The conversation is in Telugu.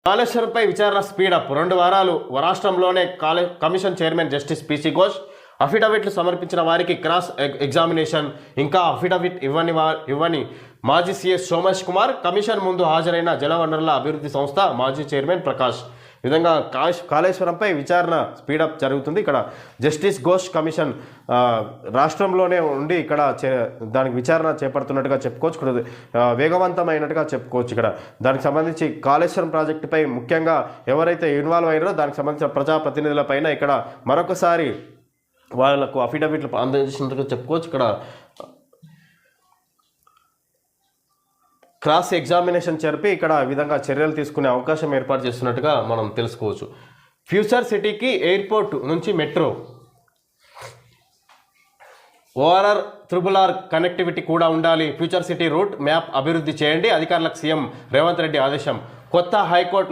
కాళేశ్వరంపై విచారణ స్పీడప్ 2 వారాలు రాష్ట్రంలోనే commission chairman justice PC Ghosh అఫిడవిట్లు సమర్పించిన వారికి క్రాస్ ఎగ్జామినేషన్ ఇంకా అఫిడవిట్ ఇవ్వని మాజీ సీఎస్ సోమేష్ కుమార్ కమిషన్ ముందు హాజరైన జలవనరుల అభివృద్ధి సంస్థ మాజీ చైర్మన్ ప్రకాష్ ఈ విధంగా కాళేశ్వరంపై విచారణ స్పీడప్ జరుగుతుంది. ఇక్కడ జస్టిస్ ఘోష్ కమిషన్ రాష్ట్రంలోనే ఉండి ఇక్కడ దానికి విచారణ చేపడుతున్నట్టుగా చెప్పుకోవచ్చు. ఇక్కడ వేగవంతమైనట్టుగా చెప్పుకోవచ్చు. ఇక్కడ దానికి సంబంధించి కాళేశ్వరం ప్రాజెక్టుపై ముఖ్యంగా ఎవరైతే ఇన్వాల్వ్ అయ్యారో దానికి సంబంధించిన ప్రజాప్రతినిధులపైన ఇక్కడ మరొకసారి వాళ్ళకు అఫిడవిట్లు అందజేసినట్టుగా చెప్పుకోవచ్చు. ఇక్కడ క్రాస్ ఎగ్జామినేషన్ జరిపి ఇక్కడ ఈ విధంగా చర్యలు తీసుకునే అవకాశం ఏర్పాటు చేస్తున్నట్టుగా మనం తెలుసుకోవచ్చు. ఫ్యూచర్ సిటీకి ఎయిర్పోర్ట్ నుంచి మెట్రో ఓఆర్ఆర్ త్రిబుల్ కనెక్టివిటీ కూడా ఉండాలి. ఫ్యూచర్ సిటీ రూట్ మ్యాప్ అభివృద్ధి చేయండి. అధికారులకు సీఎం రేవంత్ రెడ్డి ఆదేశం. కొత్త హైకోర్టు